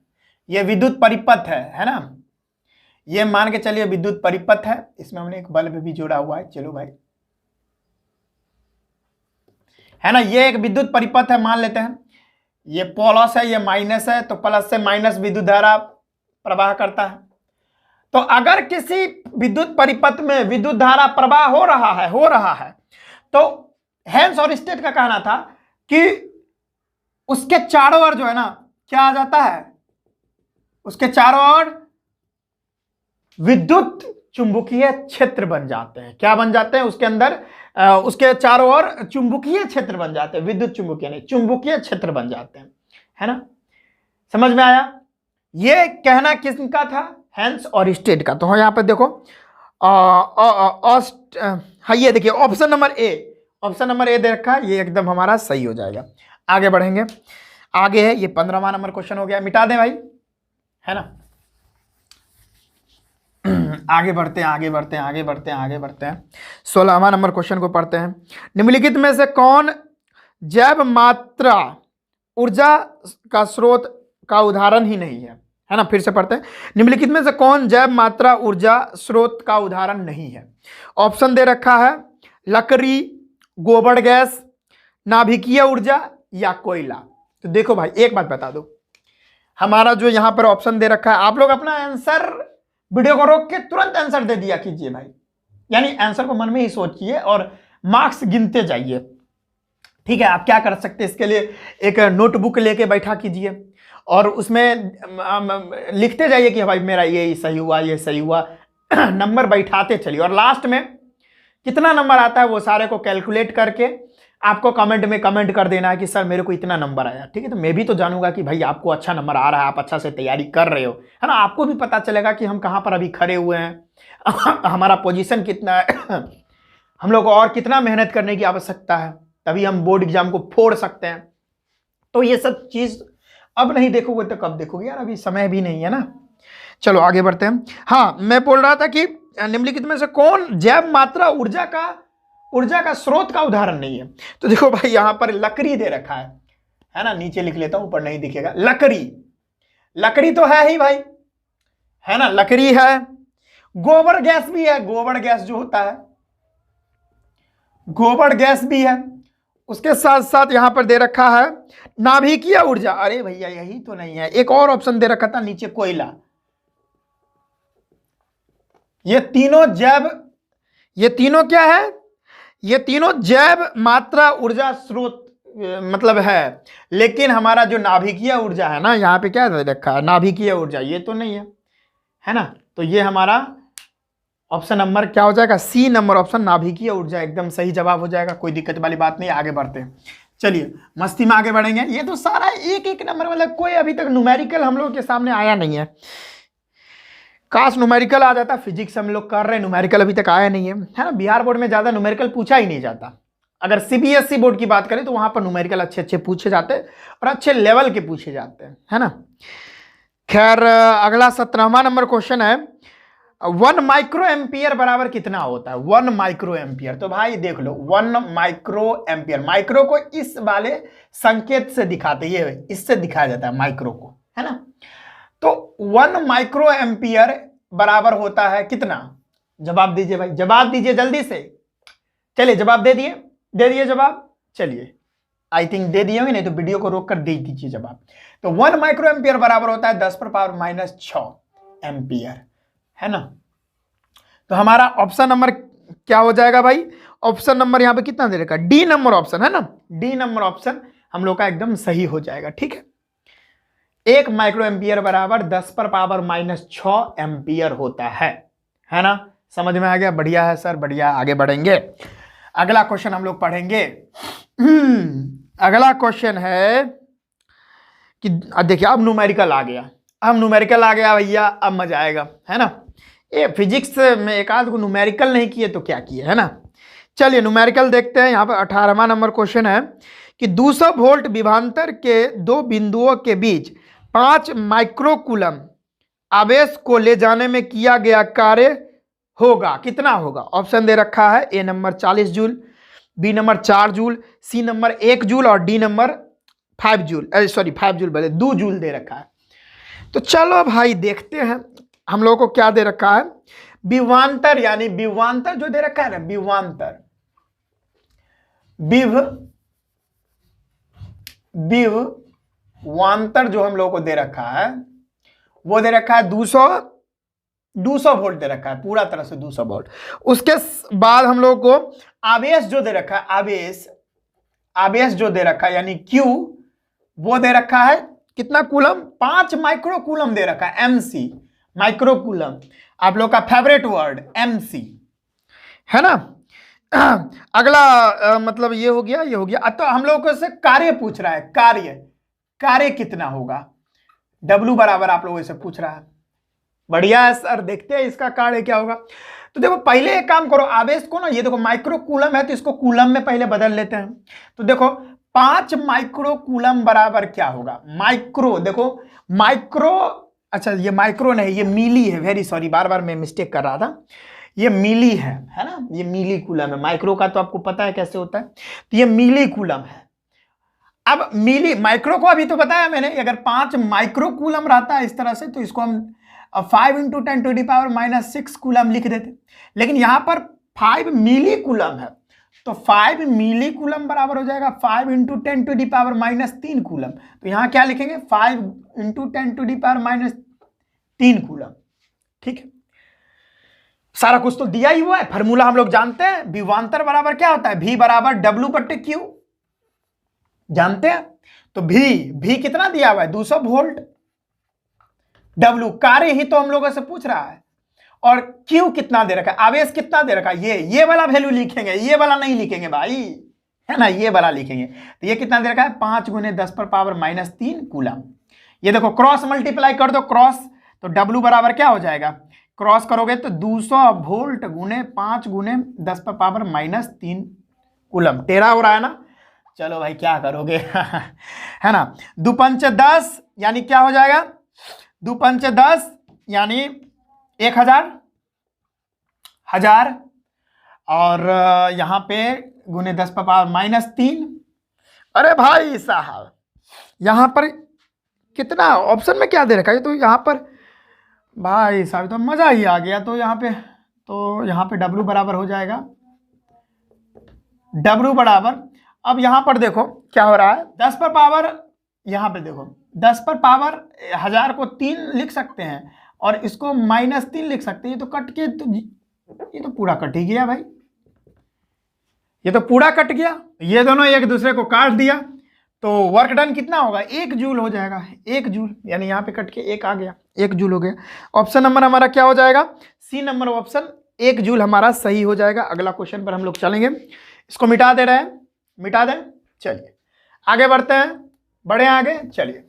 ये विद्युत परिपथ है ना, ये मान के चलिए विद्युत परिपथ है, इसमें हमने एक बल्ब भी जोड़ा हुआ है, चलो भाई, है ना, ये एक विद्युत परिपथ है मान लेते हैं। ये प्लस है, ये माइनस है, तो प्लस से माइनस विद्युत धारा प्रवाह करता है। तो अगर किसी विद्युत परिपथ में विद्युत धारा प्रवाह हो रहा है, तो हैंस ऑरिस्टेड का कहना था कि उसके चारों ओर जो है ना, क्या आ जाता है, उसके चारों ओर विद्युत चुंबकीय क्षेत्र बन जाते हैं। क्या बन जाते हैं? उसके अंदर उसके चारों ओर चुंबकीय क्षेत्र बन जाते हैं, विद्युत चुंबकीय नहीं, चुंबकीय क्षेत्र बन जाते हैं, है ना। समझ में आया? ये कहना किसका था? हैंस ऑरिस्टेड का। तो यहां पर देखो हाँ, ये देखिए option number A, option number A दे रखा है, ये एकदम हमारा सही हो जाएगा। आगे बढ़ेंगे, आगे है ये 15वां नंबर क्वेश्चन हो गया, मिटा दें भाई, है ना। आगे बढ़ते हैं, आगे बढ़ते हैं, आगे बढ़ते हैं, आगे बढ़ते हैं। 16वां नंबर क्वेश्चन को पढ़ते हैं। निम्नलिखित में से कौन जैव मात्रा ऊर्जा का स्रोत का उदाहरण ही नहीं है ना। फिर से पढ़ते हैं, निम्नलिखित में से कौन जैव मात्रा ऊर्जा स्रोत का उदाहरण नहीं है? ऑप्शन दे रखा है, लकड़ी, गोबर गैस, नाभिकीय ऊर्जा या कोयला। तो देखो भाई एक बात बता दो, हमारा जो यहां पर ऑप्शन दे रखा है, आप लोग अपना आंसर वीडियो को रोक के तुरंत आंसर दे दिया कीजिए भाई, यानी आंसर को मन में ही सोचिए और मार्क्स गिनते जाइए। ठीक है, आप क्या कर सकते हैं इसके लिए, एक नोटबुक लेके बैठा कीजिए और उसमें लिखते जाइए कि भाई मेरा ये सही हुआ, ये सही हुआ, नंबर बैठाते चलिए, और लास्ट में कितना नंबर आता है वो सारे को कैलकुलेट करके आपको कमेंट में कमेंट कर देना है कि सर मेरे को इतना नंबर आया। ठीक है, तो मैं भी तो जानूंगा कि भाई आपको अच्छा नंबर आ रहा है, आप अच्छा से तैयारी कर रहे हो, है ना। आपको भी पता चलेगा कि हम कहाँ पर अभी खड़े हुए हैं, हमारा पोजीशन कितना है, हम लोग को और कितना मेहनत करने की आवश्यकता है, तभी हम बोर्ड एग्जाम को फोड़ सकते हैं। तो ये सब चीज अब नहीं देखोगे तो कब देखोगे यार, अभी समय भी नहीं है ना। चलो आगे बढ़ते हैं। हाँ, मैं बोल रहा था कि निम्नलिखित में से कौन जैव मात्रा ऊर्जा का स्रोत का उदाहरण नहीं है? तो देखो भाई यहां पर लकड़ी दे रखा है ना, नीचे लिख लेता हूं, ऊपर नहीं दिखेगा। लकड़ी तो है ही भाई, है ना, लकड़ी है। गोबर गैस भी है, गोबर गैस जो होता है, गोबर गैस भी है। उसके साथ साथ यहां पर दे रखा है नाभिकीय ऊर्जा। अरे भैया यही तो नहीं है, एक और ऑप्शन दे रखा था नीचे, कोयला। ये तीनों क्या है? ये तीनों जैव मात्रा ऊर्जा स्रोत मतलब है, लेकिन हमारा जो नाभिकीय ऊर्जा है ना, यहाँ पे क्या रखा है, नाभिकीय ऊर्जा, ये तो नहीं है ना। तो ये हमारा ऑप्शन नंबर क्या हो जाएगा? सी नंबर ऑप्शन, नाभिकीय ऊर्जा एकदम सही जवाब हो जाएगा, कोई दिक्कत वाली बात नहीं। आगे बढ़ते हैं, चलिए मस्ती में आगे बढ़ेंगे। ये तो सारा एक एक नंबर, मतलब कोई अभी तक न्यूमेरिकल हम लोग के सामने आया नहीं है। काश न्यूमेरिकल आ जाता। फिजिक्स हम लोग कर रहे हैं, न्यूमेरिकल अभी तक आया नहीं है, है ना। बिहार बोर्ड में ज्यादा न्यूमेरिकल पूछा ही नहीं जाता। अगर सीबीएसई बोर्ड की बात करें तो वहां पर न्यूमेरिकल अच्छे अच्छे पूछे जाते हैं और अच्छे लेवल के पूछे जाते हैं, है ना। खैर अगला 17वां नंबर क्वेश्चन है, 1 माइक्रो एम्पियर बराबर कितना होता है? 1 माइक्रो एम्पियर। तो भाई देख लो, 1 माइक्रो एम्पियर, माइक्रो को इस वाले संकेत से दिखाते, ये इससे दिखाया जाता है माइक्रो को, है ना। तो 1 माइक्रो एम्पियर बराबर होता है कितना? जवाब दीजिए भाई, जवाब दीजिए जल्दी से। चलिए जवाब दे दिए जवाब। चलिए आई थिंक दे दिए होंगे, नहीं तो वीडियो को रोक कर दे दीजिए जवाब। तो 1 माइक्रो एम्पियर बराबर होता है 10⁻⁻6 एम्पियर, है ना। तो हमारा ऑप्शन नंबर क्या हो जाएगा भाई? ऑप्शन नंबर यहां पे कितना दे रखा है? डी नंबर ऑप्शन, है ना। डी नंबर ऑप्शन हम लोग का एकदम सही हो जाएगा, ठीक है। 1 माइक्रो एम्पियर बराबर 10⁻⁻6 एम्पियर होता है ना। समझ में आ गया? बढ़िया है सर, बढ़िया। आगे बढ़ेंगे, अगला क्वेश्चन हम लोग पढ़ेंगे। अगला क्वेश्चन है कि देखिए अब न्यूमेरिकल आ गया, भैया, अब मजा आएगा, है ना। ये फिजिक्स में एक आध को न्यूमेरिकल नहीं किए तो क्या किए, है ना। चलिए न्यूमेरिकल देखते हैं। यहाँ पर 18वां नंबर क्वेश्चन है कि 200 वोल्ट विभवांतर के दो बिंदुओं के बीच 5 माइक्रोकूलम आवेश को ले जाने में किया गया कार्य होगा, कितना होगा? ऑप्शन दे रखा है, A number 40 joule, B number 4 joule, C number 1 joule और डी नंबर 5 जूल, 5 जूल बोले 2 जूल दे रखा है। तो चलो भाई देखते हैं हम लोगों को क्या दे रखा है। विभवांतर, यानी विभवांतर जो दे रखा है ना, विभवांतर जो हम लोगों को दे रखा है वो दे रखा है 200 वोल्ट दे रखा है, पूरा तरह से 200 वोल्ट। उसके बाद हम लोग को आवेश जो दे रखा है, आवेश जो दे रखा है यानी Q, वो दे रखा है कितना कूलम? 5 माइक्रो कूलम दे रखा है, MC, माइक्रो कूलम, आप लोग का फेवरेट वर्ड MC, है ना। अगला मतलब ये हो गया। अब तो हम लोगों से कार्य पूछ रहा है, कार्य कितना होगा? W बराबर आप लोगों से पूछ रहा है। बढ़िया है सर, देखते हैं इसका कार्य क्या होगा। तो देखो पहले एक काम करो, आवेश को ना, ये देखो माइक्रो कूलम है तो इसको कूलम में पहले बदल लेते हैं। तो देखो 5 माइक्रो कूलम बराबर क्या होगा? माइक्रो, देखो माइक्रो, अच्छा ये माइक्रो नहीं, ये मिली है, वेरी सॉरी, बार बार मैं मिस्टेक कर रहा था। ये मिली है ना, ये मिली कूलम है। माइक्रो का तो आपको पता है कैसे होता है, तो ये मिली कूलम है। अब मिली, माइक्रो को अभी तो बताया मैंने, अगर 5 माइक्रो कूलम रहता है इस तरह से तो इसको हम 5 × 10⁻⁻6 कूलम लिख देते। लेकिन यहां पर 5 मिली कूलम है, तो 5 मिली कूलम बराबर हो जाएगा 5 × 10⁻³ कूलम। तो यहां क्या लिखेंगे? 5 × 10⁻³ कूलम, ठीक है। सारा कुछ तो दिया ही हुआ है, फार्मूला हम लोग जानते हैं। विभवांतर बराबर क्या होता है? V बराबर W/Q, जानते हैं। तो V कितना दिया हुआ है? 200 वोल्ट। W कार्य ही तो हम लोगों से पूछ रहा है, और Q कितना दे रखा है? आवेश कितना दे रखा है? ये वाला वैल्यू लिखेंगे, ये वाला नहीं लिखेंगे भाई, है ना, ये वाला लिखेंगे। तो ये कितना दे रखा है? 5 × 10⁻³ कूलम। ये देखो क्रॉस मल्टीप्लाई कर दो, क्रॉस, तो W बराबर क्या हो जाएगा? क्रॉस करोगे तो 200 वोल्ट × 5 × 10⁻³ कूलम। टेढ़ा हो रहा है ना, चलो भाई क्या करोगे। है ना। 2 × 5 = 10, यानी क्या हो जाएगा? 2 × 5 = 10 यानी 1000, और यहां पे × 10⁻³ अरे भाई साहब, यहां पर कितना ऑप्शन में क्या दे रखा है? तो यहां पर भाई साहब तो मजा ही आ गया। तो यहां पे W बराबर हो जाएगा, W बराबर, अब यहां पर देखो क्या हो रहा है, 10 पर पावर, यहां पे देखो 10 पर पावर 1000 को 3 लिख सकते हैं और इसको -3 लिख सकते हैं। ये तो कट के, तो ये तो पूरा कट ही गया भाई, ये तो पूरा कट गया। ये दोनों एक दूसरे को काट दिया, तो वर्क डन कितना होगा? 1 जूल हो जाएगा, 1 जूल, यानी यहाँ पे कट के 1 आ गया, 1 जूल हो गया। ऑप्शन नंबर हमारा क्या हो जाएगा? सी नंबर ऑप्शन, 1 जूल हमारा सही हो जाएगा। अगला क्वेश्चन पर हम लोग चलेंगे, इसको मिटा दे रहे हैं, मिटा दें। चलिए आगे बढ़ते हैं, बढ़े आगे। चलिए,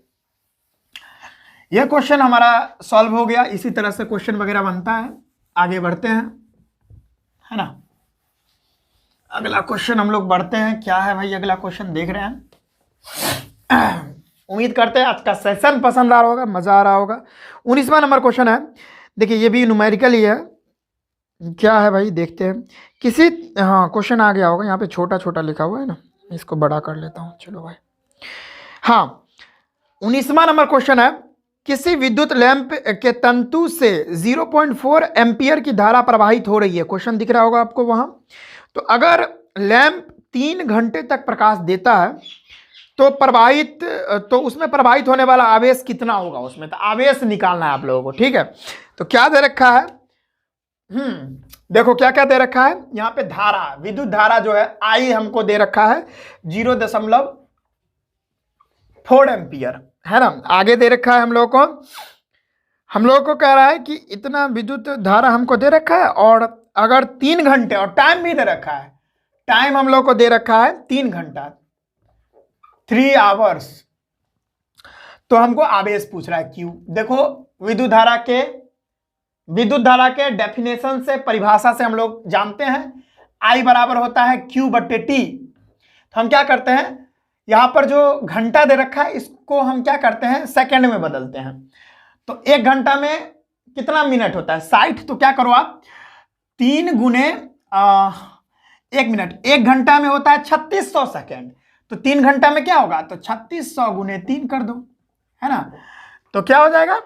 यह क्वेश्चन हमारा सॉल्व हो गया। इसी तरह से क्वेश्चन वगैरह बनता है। आगे बढ़ते हैं, है ना। अगला क्वेश्चन हम लोग बढ़ते हैं। क्या है भाई अगला क्वेश्चन, देख रहे हैं। उम्मीद करते हैं आज का सेशन पसंद आ रहा होगा, मजा आ रहा होगा। 19वां नंबर क्वेश्चन है। देखिए ये भी न्यूमेरिकल ही है। क्या है भाई, देखते हैं। किसी, हाँ क्वेश्चन आ गया होगा, यहाँ पे छोटा छोटा लिखा हुआ है ना, इसको बड़ा कर लेता हूँ। चलो भाई, हाँ 19वां नंबर क्वेश्चन है। किसी विद्युत लैंप के तंतु से 0.4 एम्पियर की धारा प्रवाहित हो रही है। क्वेश्चन दिख रहा होगा आपको वहां। तो अगर लैंप 3 घंटे तक प्रकाश देता है तो उसमें प्रवाहित होने वाला आवेश कितना होगा। उसमें तो आवेश निकालना है आप लोगों को, ठीक है। तो क्या दे रखा है, देखो क्या क्या दे रखा है यहाँ पे। धारा, विद्युत धारा जो है आई हमको दे रखा है 0.4 एम्पियर, है ना। आगे दे रखा है हम लोग को कह रहा है कि इतना विद्युत धारा हमको दे रखा है, और अगर 3 घंटे, और टाइम भी दे रखा है। टाइम हम लोग को दे रखा है 3 घंटा, 3 आवर्स। तो हमको आवेश पूछ रहा है क्यू। देखो विद्युत धारा के डेफिनेशन से, परिभाषा से हम लोग जानते हैं आई बराबर होता है क्यू बट्टे टी। तो हम क्या करते हैं, यहां पर जो घंटा दे रखा है इसको हम क्या करते हैं, सेकंड में बदलते हैं। तो 1 घंटा में कितना मिनट होता है, 60। तो क्या करो आप, 3 गुने 1 मिनट, 1 घंटा में होता है 3600 सेकेंड। तो 3 घंटा में क्या होगा, तो 3600 गुने 3 कर दो, है ना। तो क्या हो जाएगा,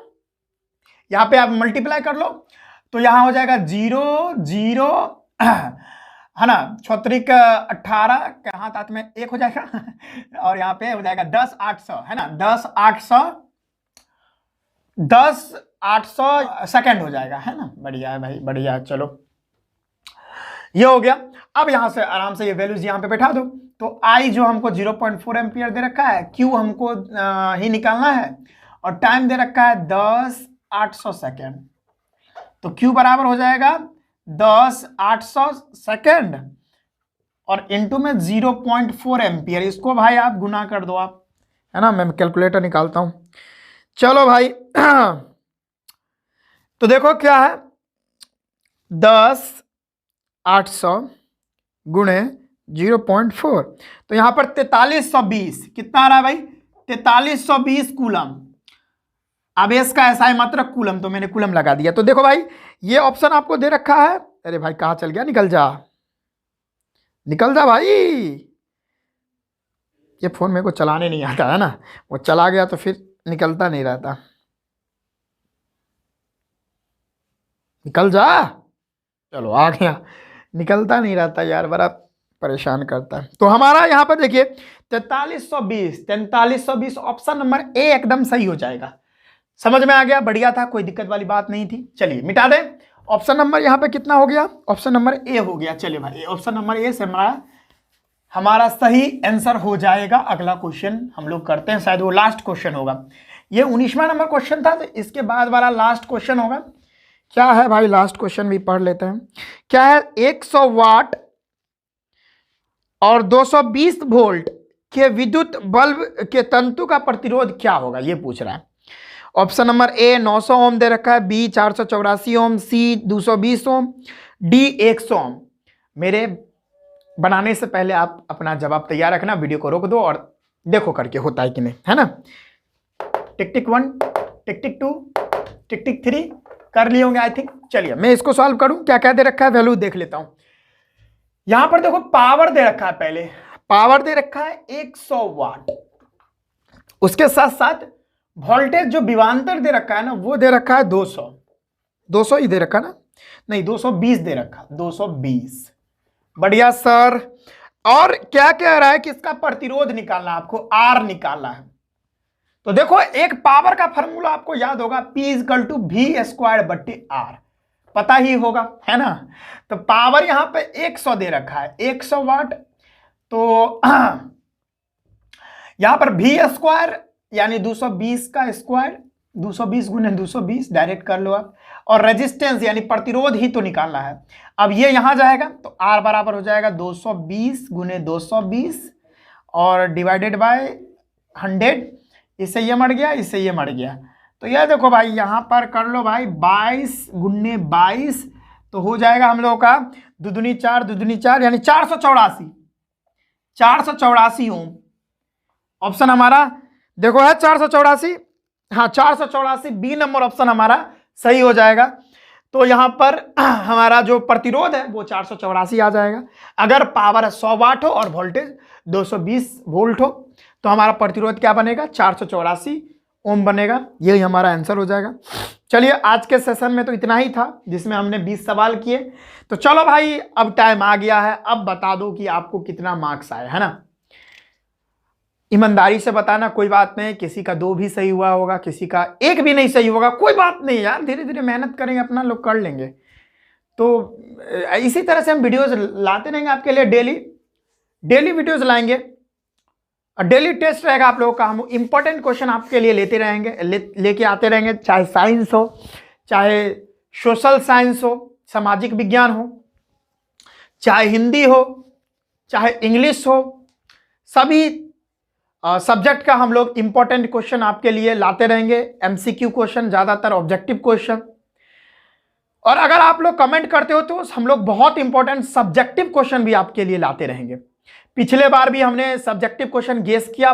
यहां पे आप मल्टीप्लाई कर लो। तो यहां हो जाएगा 0 0, है ना, 6 18, कहां तात में 1 हो जाएगा। और यहाँ पे हो जाएगा 10 800, है ना, 10 800 सेकेंड हो जाएगा, है ना। बढ़िया है भाई, बढ़िया। चलो ये हो गया। अब यहां से आराम से ये वैल्यूज यहां पे बैठा दो। तो आई जो हमको 0.4 एम्पियर दे रखा है, क्यू हमको ही निकालना है, और टाइम दे रखा है 10 800 सेकेंड। तो क्यू बराबर हो जाएगा 10 800 सेकेंड, और इनटू में 0.4 एम्पियर। इसको भाई आप गुना कर दो आप, है ना। मैं कैलकुलेटर निकालता हूं। चलो भाई। तो देखो क्या है, 10 800 गुणे 0.4। तो यहां पर 4320 कितना आ रहा है भाई, 4320 कूलम। आवेश का एसआई मात्रक कूलम, तो मैंने कूलम लगा दिया। तो देखो भाई ये ऑप्शन आपको दे रखा है। अरे भाई कहां चल गया, निकल जा, निकल जा भाई। ये फोन मेरे को चलाने नहीं आता है ना, वो चला गया तो फिर निकलता नहीं रहता। निकल जा, चलो आ गया। निकलता नहीं रहता यार, बड़ा परेशान करता है। तो हमारा यहाँ पर देखिए 4320 ऑप्शन नंबर ए एकदम सही हो जाएगा। समझ में आ गया, बढ़िया था, कोई दिक्कत वाली बात नहीं थी। चलिए मिटा दें। ऑप्शन नंबर यहाँ पे कितना हो गया, ऑप्शन नंबर ए हो गया। चलिए भाई ऑप्शन नंबर ए से हमारा सही आंसर हो जाएगा। अगला क्वेश्चन हम लोग करते हैं, शायद वो लास्ट क्वेश्चन होगा। ये 19वां नंबर क्वेश्चन था, तो इसके बाद वाला लास्ट क्वेश्चन होगा। क्या है भाई, लास्ट क्वेश्चन भी पढ़ लेते हैं। क्या है, 100 वाट और 220 वोल्ट के विद्युत बल्ब के तंतु का प्रतिरोध क्या होगा, ये पूछ रहा है। ऑप्शन नंबर ए 900 ओम दे रखा है, बी 484 ओम, सी 220 ओम, डी 100 ओम। मेरे बनाने से पहले आप अपना जवाब तैयार रखना, वीडियो को रोक दो और देखो करके होता है कि नहीं, है ना। टिक टिक 1, टिक टिक 2, टिक टिक 3 कर लिए होंगे आई थिंक। चलिए मैं इसको सॉल्व करूं। क्या क्या दे रखा है, वैल्यू देख लेता हूं। यहां पर देखो पावर दे रखा है, पहले पावर दे रखा है 100 वाट। उसके साथ साथ वोल्टेज जो विभवांतर दे रखा है ना, वो दे रखा है 200 ही दे रखा ना, नहीं 220 दे रखा, 220। बढ़िया सर। और क्या कह रहा है कि इसका प्रतिरोध निकालना, आपको आर निकालना है। तो देखो एक पावर का फॉर्मूला आपको याद होगा, P = V²/R, पता ही होगा, है ना। तो पावर यहां पे 100 दे रखा है, 100 वाट। तो यहां पर V² यानी 220 का स्क्वायर, 220 गुने 220 डायरेक्ट कर लो आप। और रेजिस्टेंस यानी प्रतिरोध ही तो निकालना है। अब ये यहां जाएगा तो R बराबर हो जाएगा 220 गुने 220, और डिवाइडेड बाय 100, इससे ये मर गया, इससे ये मर गया। तो ये देखो भाई यहाँ पर कर लो भाई 22 गुने 22, तो हो जाएगा हम लोगों का 2 दूनी 4, 2 दूनी 4 यानी 484, 484 ओम। ऑप्शन हमारा देखो है 484, हाँ 484 बी नंबर ऑप्शन हमारा सही हो जाएगा। तो यहाँ पर हमारा जो प्रतिरोध है वो 484 आ जाएगा। अगर पावर 100 वाट हो और वोल्टेज 220 वोल्ट हो तो हमारा प्रतिरोध क्या बनेगा, 484 ओम बनेगा। यही हमारा आंसर हो जाएगा। चलिए आज के सेशन में तो इतना ही था जिसमें हमने 20 सवाल किए। तो चलो भाई अब टाइम आ गया है, अब बता दो कि आपको कितना मार्क्स आए, है ना। ईमानदारी से बताना, कोई बात नहीं, किसी का 2 भी सही हुआ होगा, किसी का 1 भी नहीं सही होगा, कोई बात नहीं यार, धीरे धीरे मेहनत करेंगे, अपना लोग कर लेंगे। तो इसी तरह से हम वीडियोस लाते रहेंगे आपके लिए, डेली वीडियोस लाएंगे और डेली टेस्ट रहेगा आप लोगों का। हम इंपॉर्टेंट क्वेश्चन आपके लिए लेते रहेंगे, लेके आते रहेंगे, चाहे साइंस हो, चाहे सोशल साइंस हो, सामाजिक विज्ञान हो, चाहे हिंदी हो, चाहे इंग्लिश हो, सभी सब्जेक्ट का हम लोग इंपॉर्टेंट क्वेश्चन आपके लिए लाते रहेंगे। एमसीक्यू क्वेश्चन, ज़्यादातर ऑब्जेक्टिव क्वेश्चन। और अगर आप लोग कमेंट करते हो तो हम लोग बहुत इंपॉर्टेंट सब्जेक्टिव क्वेश्चन भी आपके लिए लाते रहेंगे। पिछले बार भी हमने सब्जेक्टिव क्वेश्चन गेस किया,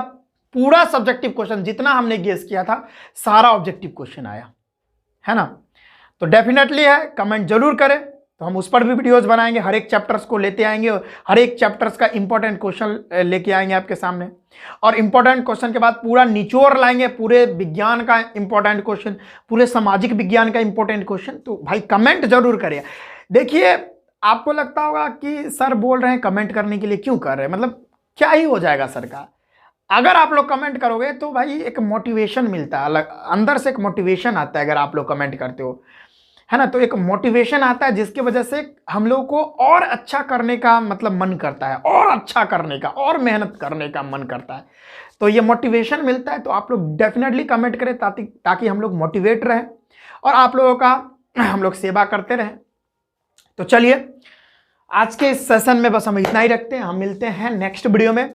पूरा सब्जेक्टिव क्वेश्चन जितना हमने गेस किया था सारा ऑब्जेक्टिव क्वेश्चन आया, है ना। तो डेफिनेटली है, कमेंट जरूर करें, तो हम उस पर भी वीडियोस बनाएंगे, हर एक चैप्टर्स को लेते आएंगे, हर एक चैप्टर्स का इंपॉर्टेंट क्वेश्चन लेके आएंगे आपके सामने। और इंपॉर्टेंट क्वेश्चन के बाद पूरा निचोड़ लाएंगे, पूरे विज्ञान का इंपॉर्टेंट क्वेश्चन, पूरे सामाजिक विज्ञान का इंपॉर्टेंट क्वेश्चन। तो भाई कमेंट जरूर करिए। देखिए आपको लगता होगा कि सर बोल रहे हैं कमेंट करने के लिए, क्यों कर रहे हैं, मतलब क्या ही हो जाएगा सर का। अगर आप लोग कमेंट करोगे तो भाई एक मोटिवेशन मिलता है, अलग अंदर से एक मोटिवेशन आता है अगर आप लोग कमेंट करते हो, है ना। तो एक मोटिवेशन आता है जिसकी वजह से हम लोग को और अच्छा करने का मतलब मन करता है, और अच्छा करने का, और मेहनत करने का मन करता है। तो ये मोटिवेशन मिलता है। तो आप लोग डेफिनेटली कमेंट करें ताकि हम लोग मोटिवेट रहें और आप लोगों का हम लोग सेवा करते रहें। तो चलिए आज के इस सेशन में बस हम इतना ही रखते हैं, हम मिलते हैं नेक्स्ट वीडियो में।